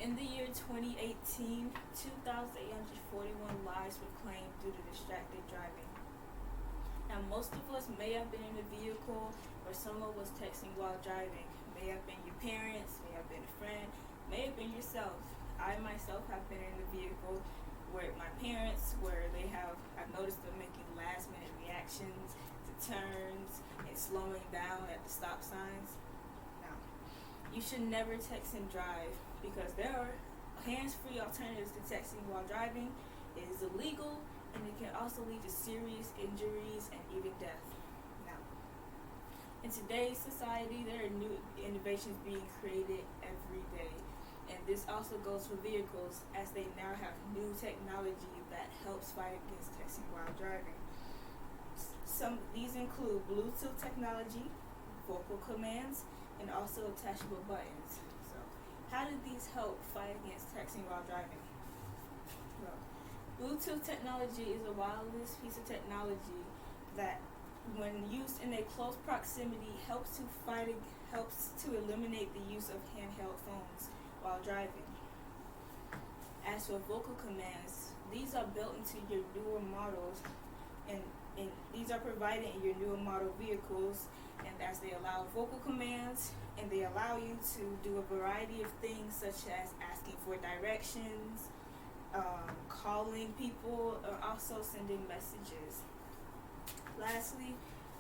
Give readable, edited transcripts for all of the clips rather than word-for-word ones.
In the year 2018, 2,841 lives were claimed due to distracted driving. Now, most of us may have been in a vehicle where someone was texting while driving. May have been your parents, may have been a friend, may have been yourself. I myself have been in a vehicle where my parents, I've noticed them making last minute reactions to turns and slowing down at the stop signs. Now, you should never text and drive because there are hands-free alternatives to texting while driving. It is illegal and it can also lead to serious injuries and even death. Now, in today's society, there are new innovations being created every day. And this also goes for vehicles as they now have new technology that helps fight against texting while driving. These include Bluetooth technology, vocal commands, and also attachable buttons. So, how do these help fight against texting while driving? Well, Bluetooth technology is a wireless piece of technology that, when used in a close proximity, helps to eliminate the use of handheld phones while driving. As for vocal commands, these are built into your newer models, and these are provided in your newer model vehicles, and as they allow vocal commands, and they allow you to do a variety of things such as asking for directions, calling people, or also sending messages. Lastly,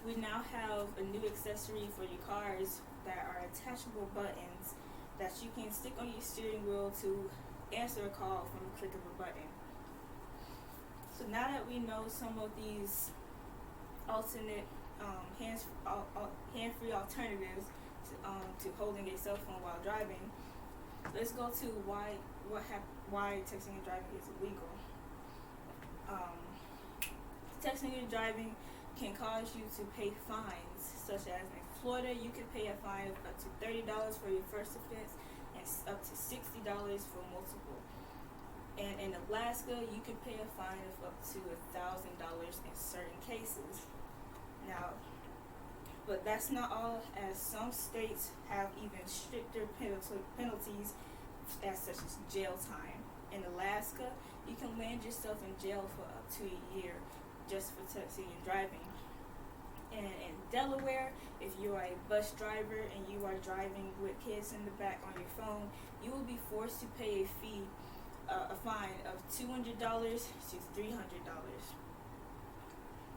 we now have a new accessory for your cars that are attachable buttons that you can stick on your steering wheel to answer a call from a click of a button. So now that we know some of these alternate hand-free alternatives to holding a cell phone while driving, let's go to why texting and driving is illegal. Texting and driving can cause you to pay fines, such as in Florida, you can pay a fine of up to $30 for your first offense and up to $60 for multiple. And in Alaska, you can pay a fine of up to $1,000 in certain cases. Now, but that's not all, as some states have even stricter penalties, as such as jail time. In Alaska, you can land yourself in jail for up to a year just for texting and driving. And in Delaware, if you are a bus driver and you are driving with kids in the back on your phone, you will be forced to pay a fine of $200 to $300.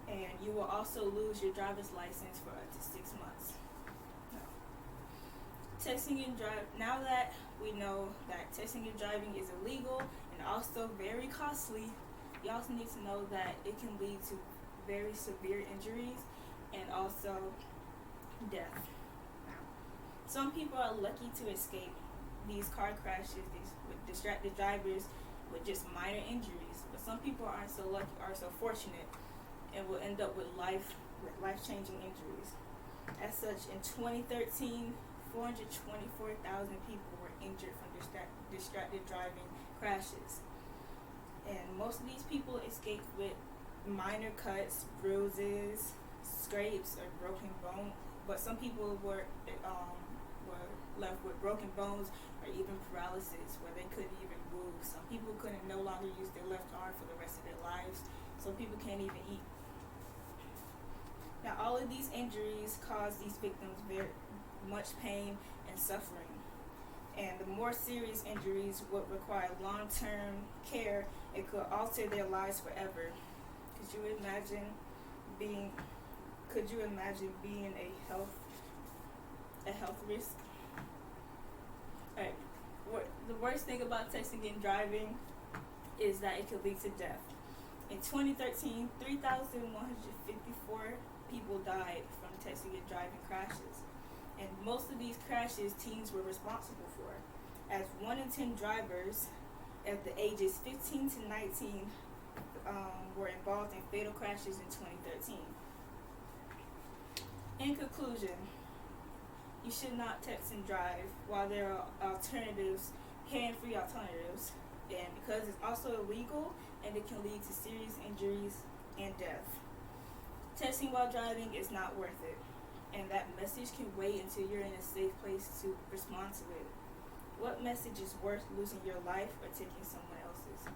And you will also lose your driver's license for up to 6 months. Texting and now that we know that texting and driving is illegal and also very costly, you also need to know that it can lead to very severe injuries and also death. Now, some people are lucky to escape these car crashes, with distracted drivers with just minor injuries, but some people aren't so lucky, are so fortunate, and will end up with life-changing injuries. As such, in 2013, 424,000 people were injured from distracted driving crashes, and most of these people escaped with minor cuts, bruises, scrapes, or broken bone. But some people were left with broken bones or even paralysis, where they couldn't even move. Some people couldn't no longer use their left arm for the rest of their lives. Some people can't even eat. Now, all of these injuries cause these victims very much pain and suffering. And the more serious injuries would require long-term care. It could alter their lives forever. Could you imagine being a health risk? Alright. The worst thing about texting and driving is that it could lead to death. In 2013, 3,154 people died from texting and driving crashes. And most of these crashes teens were responsible for, as 1 in 10 drivers at the ages 15 to 19 were involved in fatal crashes in 2013. In conclusion, you should not text and drive while there are alternatives, hand-free alternatives, and because it's also illegal and it can lead to serious injuries and death. Texting while driving is not worth it, and that message can wait until you're in a safe place to respond to it. What message is worth losing your life or taking someone else's?